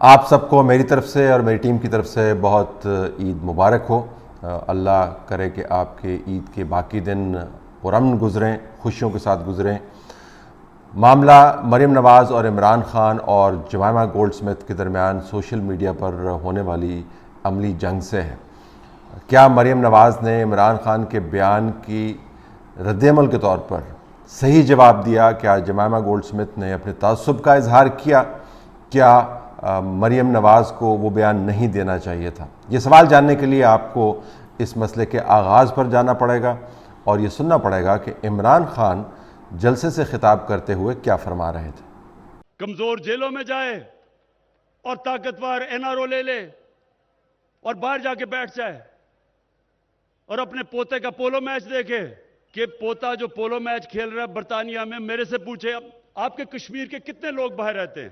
آپ سب کو میری طرف سے اور میری ٹیم کی طرف سے بہت عید مبارک ہو۔ اللہ کرے کہ آپ کے عید کے باقی دن پرامن گزریں، خوشیوں کے ساتھ گزریں۔ معاملہ مریم نواز اور عمران خان اور جمائمہ گولڈ سمتھ کے درمیان سوشل میڈیا پر ہونے والی عملی جنگ سے ہے۔ کیا مریم نواز نے عمران خان کے بیان کی رد عمل کے طور پر صحیح جواب دیا؟ کیا جمائمہ گولڈ سمتھ نے اپنے تعصب کا اظہار کیا؟ کیا مریم نواز کو وہ بیان نہیں دینا چاہیے تھا؟ یہ سوال جاننے کے لیے آپ کو اس مسئلے کے آغاز پر جانا پڑے گا اور یہ سننا پڑے گا کہ عمران خان جلسے سے خطاب کرتے ہوئے کیا فرما رہے تھے۔ کمزور جیلوں میں جائے اور طاقتور NRO لے لے اور باہر جا کے بیٹھ جائے اور اپنے پوتے کا پولو میچ دیکھے کہ پوتا جو پولو میچ کھیل رہا ہے برطانیہ میں، میرے سے پوچھے آپ کے کشمیر کے کتنے لوگ باہر رہتے ہیں؟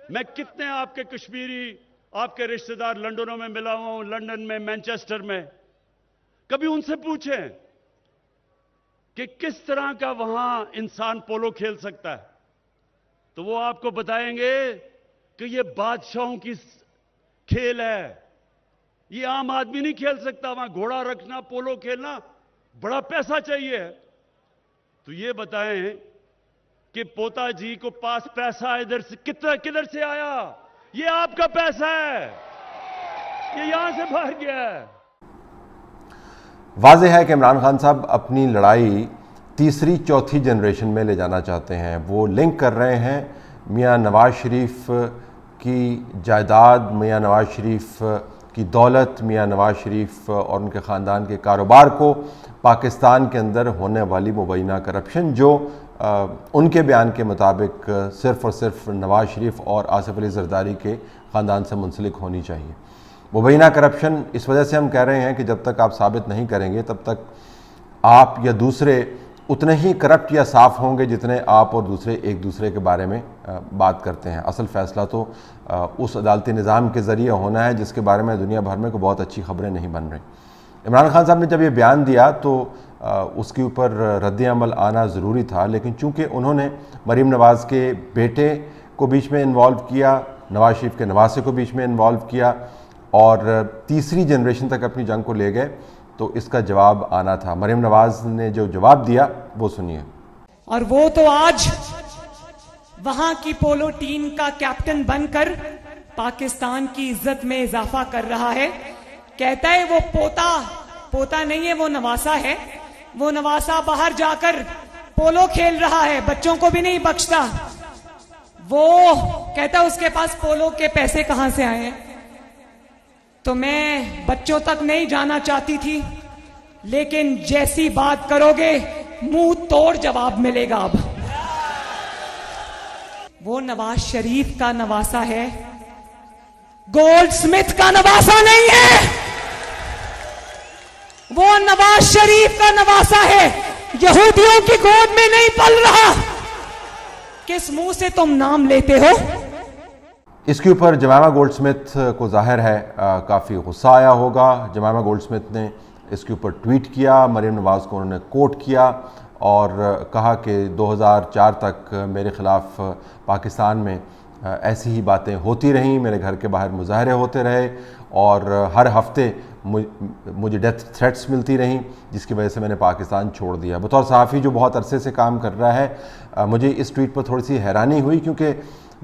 میں کتنے آپ کے کشمیری، آپ کے رشتہ دار لندنوں میں ملا ہوں، لندن میں، مینچسٹر میں، کبھی ان سے پوچھیں کہ کس طرح کا وہاں انسان پولو کھیل سکتا ہے، تو وہ آپ کو بتائیں گے کہ یہ بادشاہوں کی کھیل ہے، یہ عام آدمی نہیں کھیل سکتا۔ وہاں گھوڑا رکھنا، پولو کھیلنا بڑا پیسہ چاہیے۔ تو یہ بتائیں کہ پوتا جی کو پاس پیسہ ادھر سے کدھر سے آیا؟ یہ آپ کا پیسہ ہے، یہ یہاں سے باہر گیا ہے۔ واضح ہے کہ عمران خان صاحب اپنی لڑائی تیسری چوتھی جنریشن میں لے جانا چاہتے ہیں۔ وہ لنک کر رہے ہیں میاں نواز شریف کی جائیداد، میاں نواز شریف کی دولت، میاں نواز شریف اور ان کے خاندان کے کاروبار کو پاکستان کے اندر ہونے والی مبینہ کرپشن، جو ان کے بیان کے مطابق صرف اور صرف نواز شریف اور آصف علی زرداری کے خاندان سے منسلک ہونی چاہیے۔ مبینہ کرپشن اس وجہ سے ہم کہہ رہے ہیں کہ جب تک آپ ثابت نہیں کریں گے تب تک آپ یا دوسرے اتنے ہی کرپٹ یا صاف ہوں گے جتنے آپ اور دوسرے ایک دوسرے کے بارے میں بات کرتے ہیں۔ اصل فیصلہ تو اس عدالتی نظام کے ذریعے ہونا ہے جس کے بارے میں دنیا بھر میں کوئی بہت اچھی خبریں نہیں بن رہی۔ عمران خان صاحب نے جب یہ بیان دیا تو اس کے اوپر رد عمل آنا ضروری تھا، لیکن چونکہ انہوں نے مریم نواز کے بیٹے کو بیچ میں انوالو کیا، نواز شریف کے نواسے کو بیچ میں انوالو کیا اور تیسری جنریشن تک اپنی جنگ کو لے گئے، تو اس کا جواب آنا تھا۔ مریم نواز نے جو جواب دیا وہ سنیے۔ اور وہ تو آج وہاں کی پولو ٹیم کا کیپٹن بن کر پاکستان کی عزت میں اضافہ کر رہا ہے۔ کہتا ہے وہ پوتا نہیں ہے، وہ نواسا ہے۔ وہ نواسا باہر جا کر پولو کھیل رہا ہے، بچوں کو بھی نہیں بخشتا۔ وہ کہتا ہے اس کے پاس پولو کے پیسے کہاں سے آئے ہیں۔ تو میں بچوں تک نہیں جانا چاہتی تھی، لیکن جیسی بات کرو گے منہ توڑ جواب ملے گا۔ اب وہ نواز شریف کا نواسا ہے، گولڈ سمتھ کا نواسا نہیں ہے۔ وہ نواز شریف کا نواسا ہے، یہودیوں کی گود میں نہیں پل رہا۔ کس منہ سے تم نام لیتے ہو؟ اس کے اوپر جمائمہ گولڈ سمتھ کو ظاہر ہے کافی غصہ آیا ہوگا۔ جمائمہ گولڈ سمتھ نے اس کے اوپر ٹویٹ کیا، مریم نواز کو انہوں نے کوٹ کیا اور کہا کہ 2004 تک میرے خلاف پاکستان میں ایسی ہی باتیں ہوتی رہیں، میرے گھر کے باہر مظاہرے ہوتے رہے اور ہر ہفتے مجھے ڈیتھ تھریٹس ملتی رہیں، جس کی وجہ سے میں نے پاکستان چھوڑ دیا۔ بطور صحافی جو بہت عرصے سے کام کر رہا ہے، مجھے اس ٹویٹ پر تھوڑی سی حیرانی ہوئی کیونکہ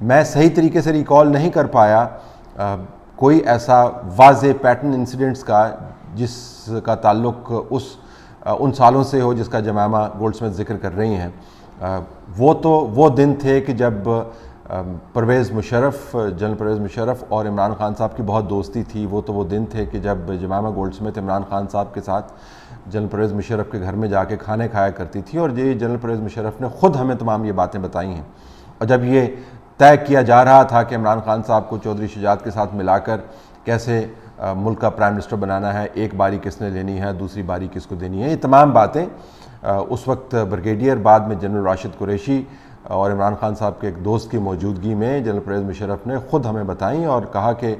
میں صحیح طریقے سے ریکال نہیں کر پایا کوئی ایسا واضح پیٹرن انسیڈنٹس کا جس کا تعلق ان سالوں سے ہو جس کا جمائمہ گولڈ سمتھ ذکر کر رہی ہیں۔ وہ دن تھے کہ جب جنرل پرویز مشرف اور عمران خان صاحب کی بہت دوستی تھی۔ وہ دن تھے کہ جب Jemima gold Smith Imran Khan صاحب کے ساتھ جنرل پرویز مشرف کے گھر میں جا کے کھانے کھایا کرتی تھی، اور یہ جنرل پرویز مشرف نے خود ہمیں تمام یہ باتیں بتائی ہیں۔ اور جب یہ طے کیا جا رہا تھا کہ عمران خان صاحب کو چودھری شجاعت کے ساتھ ملا کر کیسے ملک کا پرائم منسٹر بنانا ہے، ایک باری کس نے لینی ہے، دوسری باری کس کو دینی ہے، یہ تمام باتیں اس وقت بریگیڈیئر، بعد میں جنرل راشد قریشی اور عمران خان صاحب کے ایک دوست کی موجودگی میں جنرل پرویز مشرف نے خود ہمیں بتائیں اور کہا کہ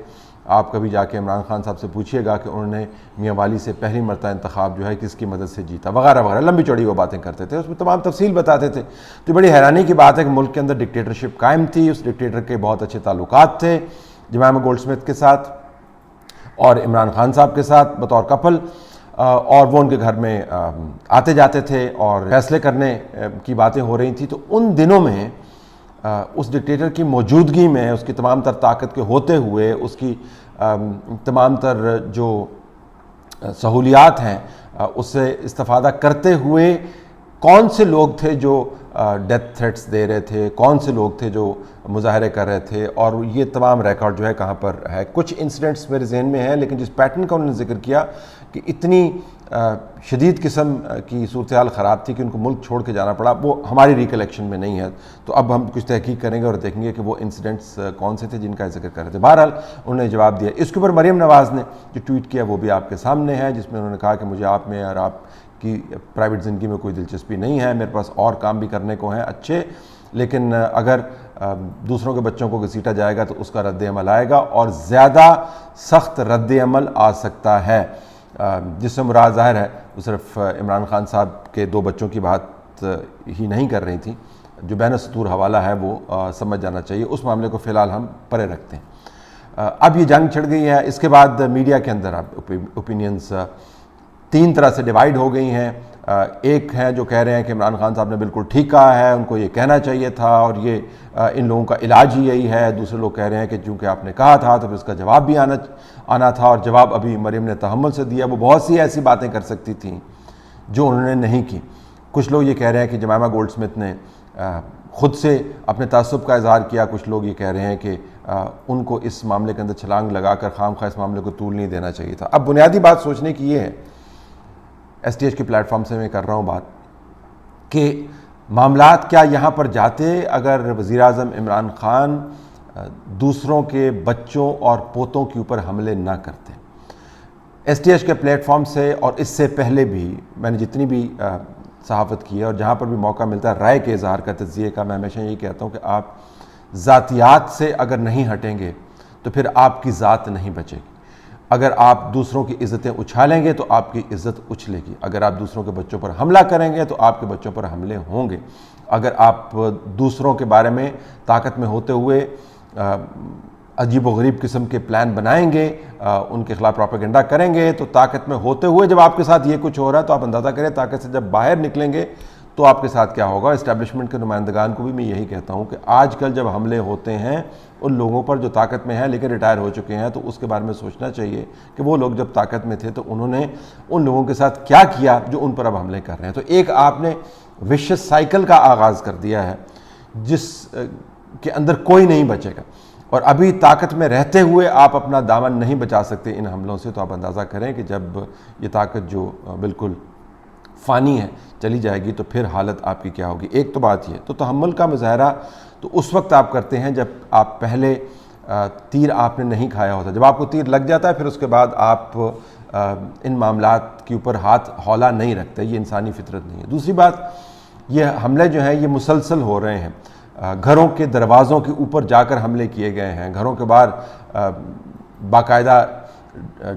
آپ کبھی جا کے عمران خان صاحب سے پوچھیے گا کہ انہوں نے میاں والی سے پہلی مرتبہ انتخاب جو ہے کس کی مدد سے جیتا، وغیرہ وغیرہ، لمبی چوڑی وہ باتیں کرتے تھے، اس میں تمام تفصیل بتاتے تھے۔ تو بڑی حیرانی کی بات ہے کہ ملک کے اندر ڈکٹیٹرشپ قائم تھی، اس ڈکٹیٹر کے بہت اچھے تعلقات تھے، جمائما گولڈ سمتھ کے ساتھ اور عمران خان صاحب کے ساتھ بطور کپل، اور وہ ان کے گھر میں آتے جاتے تھے اور فیصلے کرنے کی باتیں ہو رہی تھیں. تو ان دنوں میں اس ڈکٹیٹر کی موجودگی میں، اس کی تمام تر طاقت کے ہوتے ہوئے، اس کی تمام تر جو سہولیات ہیں اس سے استفادہ کرتے ہوئے کون سے لوگ تھے جو ڈیتھ تھریٹس دے رہے تھے، کون سے لوگ تھے جو مظاہرے کر رہے تھے، اور یہ تمام ریکارڈ جو ہے کہاں پر ہے. کچھ انسیڈنٹس میرے ذہن میں ہیں، لیکن جس پیٹرن کا انہوں نے ذکر کیا کہ اتنی شدید قسم کی صورتحال خراب تھی کہ ان کو ملک چھوڑ کے جانا پڑا، وہ ہماری ریکلیکشن میں نہیں ہے. تو اب ہم کچھ تحقیق کریں گے اور دیکھیں گے کہ وہ انسیڈنٹس کون سے تھے جن کا ذکر کر رہے تھے. بہرحال انہوں نے جواب دیا. اس کے اوپر مریم نواز نے جو ٹویٹ کیا وہ بھی آپ کے سامنے ہے، جس میں انہوں نے کہا کہ مجھے آپ میں اور آپ کی پرائیویٹ زندگی میں کوئی دلچسپی نہیں ہے، میرے پاس اور کام بھی کرنے کو ہیں اچھے، لیکن اگر دوسروں کے بچوں کو گھسیٹا جائے گا تو اس کا رد عمل آئے گا، اور زیادہ سخت رد عمل آ سکتا ہے. جس سے مراد ظاہر ہے وہ صرف عمران خان صاحب کے 2 بچوں کی بات ہی نہیں کر رہی تھی. جو بین السطور حوالہ ہے وہ سمجھ جانا چاہیے. اس معاملے کو فی الحال ہم پرے رکھتے ہیں. اب یہ جنگ چھڑ گئی ہے. اس کے بعد میڈیا کے اندر اب اوپینینز 3 طرح سے ڈیوائیڈ ہو گئی ہیں. ایک ہیں جو کہہ رہے ہیں کہ عمران خان صاحب نے بالکل ٹھیک کہا ہے، ان کو یہ کہنا چاہیے تھا اور یہ ان لوگوں کا علاج ہی یہی ہے. دوسرے لوگ کہہ رہے ہیں کہ چونکہ آپ نے کہا تھا تو پھر اس کا جواب بھی آنا تھا، اور جواب ابھی مریم نے تحمل سے دیا. وہ بہت سی ایسی باتیں کر سکتی تھیں جو انہوں نے نہیں کی. کچھ لوگ یہ کہہ رہے ہیں کہ جمائما گولڈ سمتھ نے خود سے اپنے تعصب کا اظہار کیا. کچھ لوگ یہ کہہ رہے ہیں کہ ان کو اس معاملے کے اندر چھلانگ لگا کر خام خواہ اس معاملے کو طول نہیں دینا چاہیے تھا. اب بنیادی بات سوچنے کی یہ ہے، ایس ٹی ایچ کے پلیٹ فارم سے میں کر رہا ہوں بات، کہ معاملات کیا یہاں پر جاتے اگر وزیر اعظم عمران خان دوسروں کے بچوں اور پوتوں کے اوپر حملے نہ کرتے. ایس ٹی ایچ کے پلیٹ فارم سے اور اس سے پہلے بھی میں نے جتنی بھی صحافت کی ہے اور جہاں پر بھی موقع ملتا ہے رائے کے اظہار کا، تجزیے کا، میں ہمیشہ یہی کہتا ہوں کہ آپ ذاتیات سے اگر نہیں ہٹیں گے تو پھر آپ کی ذات نہیں بچے گی. اگر آپ دوسروں کی عزتیں اچھالیں گے تو آپ کی عزت اچھلے گی. اگر آپ دوسروں کے بچوں پر حملہ کریں گے تو آپ کے بچوں پر حملے ہوں گے. اگر آپ دوسروں کے بارے میں طاقت میں ہوتے ہوئے عجیب و غریب قسم کے پلان بنائیں گے، ان کے خلاف پروپیگنڈا کریں گے، تو طاقت میں ہوتے ہوئے جب آپ کے ساتھ یہ کچھ ہو رہا ہے تو آپ اندازہ کریں طاقت سے جب باہر نکلیں گے تو آپ کے ساتھ کیا ہوگا. اسٹیبلشمنٹ کے نمائندگان کو بھی میں یہی کہتا ہوں کہ آج کل جب حملے ہوتے ہیں ان لوگوں پر جو طاقت میں ہیں لیکن ریٹائر ہو چکے ہیں، تو اس کے بارے میں سوچنا چاہیے کہ وہ لوگ جب طاقت میں تھے تو انہوں نے ان لوگوں کے ساتھ کیا کیا جو ان پر اب حملے کر رہے ہیں. تو ایک آپ نے وشس سائیکل کا آغاز کر دیا ہے جس کے اندر کوئی نہیں بچے گا، اور ابھی طاقت میں رہتے ہوئے آپ اپنا دامن نہیں بچا سکتے ان حملوں سے. تو آپ اندازہ کریں کہ جب یہ طاقت جو بالکل فانی ہے چلی جائے گی تو پھر حالت آپ کی کیا ہوگی. ایک تو بات یہ، تو تحمل کا مظاہرہ تو اس وقت آپ کرتے ہیں جب آپ پہلے تیر آپ نے نہیں کھایا ہوتا. جب آپ کو تیر لگ جاتا ہے پھر اس کے بعد آپ ان معاملات کے اوپر ہاتھ ہولا نہیں رکھتے. یہ انسانی فطرت نہیں ہے. دوسری بات، یہ حملے جو ہیں یہ مسلسل ہو رہے ہیں. گھروں کے دروازوں کے اوپر جا کر حملے کیے گئے ہیں، گھروں کے باہر باقاعدہ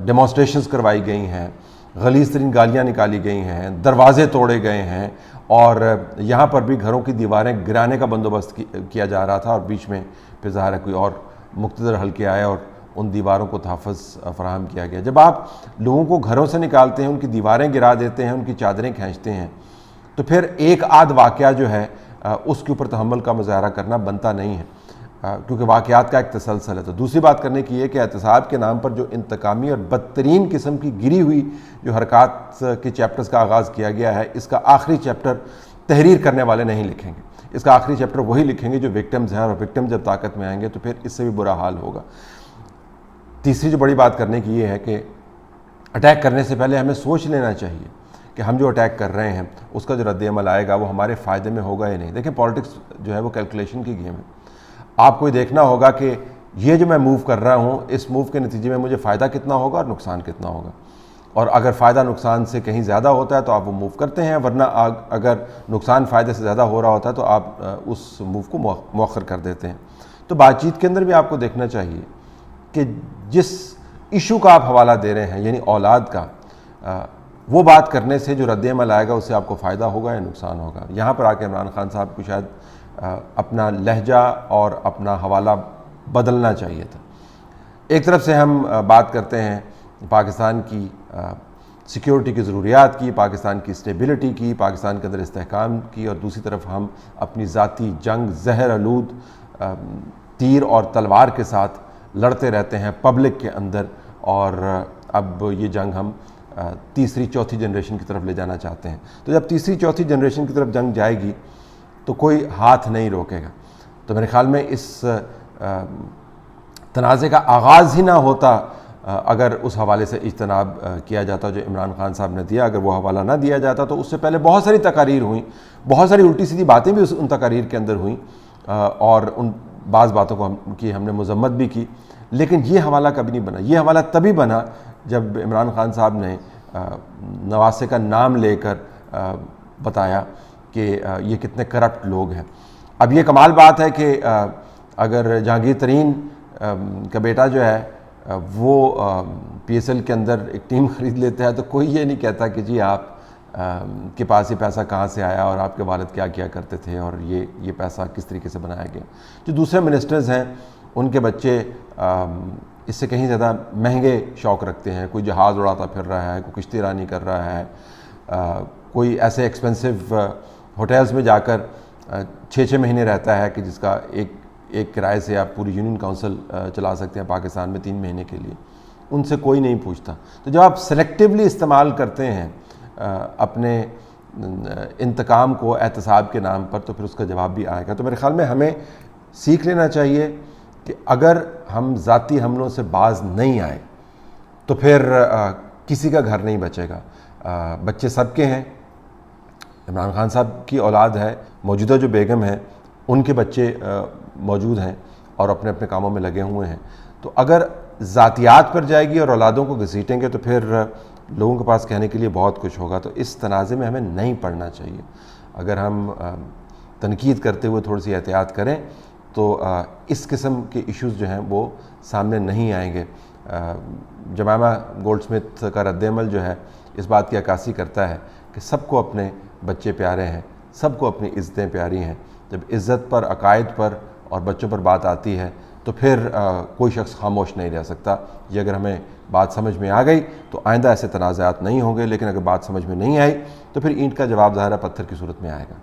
ڈیمانسٹریشنز کروائی گئی ہیں، غلیظ ترین گالیاں نکالی گئی ہیں، دروازے توڑے گئے ہیں، اور یہاں پر بھی گھروں کی دیواریں گرانے کا بندوبست کیا جا رہا تھا، اور بیچ میں پھر ظاہر ہے کوئی اور مقتدر حلقے آئے اور ان دیواروں کو تحفظ فراہم کیا گیا. جب آپ لوگوں کو گھروں سے نکالتے ہیں، ان کی دیواریں گرا دیتے ہیں، ان کی چادریں کھینچتے ہیں، تو پھر ایک آدھ واقعہ جو ہے اس کے اوپر تحمل کا مظاہرہ کرنا بنتا نہیں ہے، کیونکہ واقعات کا ایک تسلسل ہے. تو دوسری بات کرنے کی یہ کہ احتساب کے نام پر جو انتقامی اور بدترین قسم کی گری ہوئی جو حرکات کے چیپٹرز کا آغاز کیا گیا ہے، اس کا آخری چیپٹر تحریر کرنے والے نہیں لکھیں گے. اس کا آخری چیپٹر وہی لکھیں گے جو وکٹمز ہیں، اور وکٹم جب طاقت میں آئیں گے تو پھر اس سے بھی برا حال ہوگا. تیسری جو بڑی بات کرنے کی یہ ہے کہ اٹیک کرنے سے پہلے ہمیں سوچ لینا چاہیے کہ ہم جو اٹیک کر رہے ہیں اس کا جو رد عمل آئے گا وہ ہمارے فائدے میں ہوگا یا نہیں. دیکھیں پالیٹکس جو ہے وہ کیلکولیشن کی گیم ہے. آپ کو یہ دیکھنا ہوگا کہ یہ جو میں موو کر رہا ہوں اس موو کے نتیجے میں مجھے فائدہ کتنا ہوگا اور نقصان کتنا ہوگا، اور اگر فائدہ نقصان سے کہیں زیادہ ہوتا ہے تو آپ وہ موو کرتے ہیں، ورنہ اگر نقصان فائدے سے زیادہ ہو رہا ہوتا ہے تو آپ اس موو کو مؤخر کر دیتے ہیں. تو بات چیت کے اندر بھی آپ کو دیکھنا چاہیے کہ جس ایشو کا آپ حوالہ دے رہے ہیں یعنی اولاد کا، وہ بات کرنے سے جو رد عمل آئے گا اس سے آپ کو فائدہ ہوگا یا نقصان ہوگا. یہاں پر آ کے عمران خان صاحب کو شاید اپنا لہجہ اور اپنا حوالہ بدلنا چاہیے تھا. ایک طرف سے ہم بات کرتے ہیں پاکستان کی سیکیورٹی کی ضروریات کی، پاکستان کی اسٹیبلٹی کی، پاکستان کے اندر استحکام کی، اور دوسری طرف ہم اپنی ذاتی جنگ زہر آلود تیر اور تلوار کے ساتھ لڑتے رہتے ہیں پبلک کے اندر، اور اب یہ جنگ ہم تیسری چوتھی جنریشن کی طرف لے جانا چاہتے ہیں۔ تو جب تیسری چوتھی جنریشن کی طرف جنگ جائے گی تو کوئی ہاتھ نہیں روکے گا۔ تو میرے خیال میں اس تنازع کا آغاز ہی نہ ہوتا اگر اس حوالے سے اجتناب کیا جاتا جو عمران خان صاحب نے دیا۔ اگر وہ حوالہ نہ دیا جاتا تو اس سے پہلے بہت ساری تقاریر ہوئیں، بہت ساری الٹی سیدھی باتیں بھی ان تقاریر کے اندر ہوئیں، اور ان بعض باتوں کو ہم نے مذمت بھی کی، لیکن یہ حوالہ کبھی نہیں بنا۔ یہ حوالہ تبھی بنا جب عمران خان صاحب نے نواسے کا نام لے کر بتایا کہ یہ کتنے کرپٹ لوگ ہیں۔ اب یہ کمال بات ہے کہ اگر جہانگیر ترین کا بیٹا جو ہے وہ پی ایس ایل کے اندر ایک ٹیم خرید لیتا ہے تو کوئی یہ نہیں کہتا کہ جی آپ کے پاس یہ پیسہ کہاں سے آیا اور آپ کے والد کیا کیا کرتے تھے اور یہ پیسہ کس طریقے سے بنایا گیا۔ جو دوسرے منسٹرز ہیں ان کے بچے اس سے کہیں زیادہ مہنگے شوق رکھتے ہیں، کوئی جہاز اڑاتا پھر رہا ہے، کوئی کشتی رانی کر رہا ہے، کوئی ایسے ایکسپینسو ہوٹلز میں جا کر 6 مہینے رہتا ہے کہ جس کا ایک کرائے سے آپ پوری یونین کونسل چلا سکتے ہیں پاکستان میں 3 مہینے کے لیے۔ ان سے کوئی نہیں پوچھتا۔ تو جب آپ سلیکٹیولی استعمال کرتے ہیں اپنے انتقام کو احتساب کے نام پر تو پھر اس کا جواب بھی آئے گا۔ تو میرے خیال میں ہمیں سیکھ لینا چاہیے کہ اگر ہم ذاتی حملوں سے باز نہیں آئے تو پھر کسی کا گھر نہیں بچے گا۔ بچے سب کے ہیں، عمران خان صاحب کی اولاد ہے، موجودہ جو بیگم ہیں ان کے بچے موجود ہیں اور اپنے اپنے کاموں میں لگے ہوئے ہیں۔ تو اگر ذاتیات پر جائے گی اور اولادوں کو گھسیٹیں گے تو پھر لوگوں کے پاس کہنے کے لیے بہت کچھ ہوگا۔ تو اس تنازع میں ہمیں نہیں پڑنا چاہیے۔ اگر ہم تنقید کرتے ہوئے تھوڑی سی احتیاط کریں تو اس قسم کے ایشوز جو ہیں وہ سامنے نہیں آئیں گے۔ جمائمہ گولڈ سمتھ کا رد عمل جو ہے اس بات کی عکاسی کرتا ہے کہ سب کو اپنے بچے پیارے ہیں، سب کو اپنی عزتیں پیاری ہیں۔ جب عزت پر، عقائد پر اور بچوں پر بات آتی ہے تو پھر کوئی شخص خاموش نہیں رہ سکتا۔ یہ اگر ہمیں بات سمجھ میں آ گئی تو آئندہ ایسے تنازعات نہیں ہوں گے، لیکن اگر بات سمجھ میں نہیں آئی تو پھر اینٹ کا جواب ظاہر ہے پتھر کی صورت میں آئے گا۔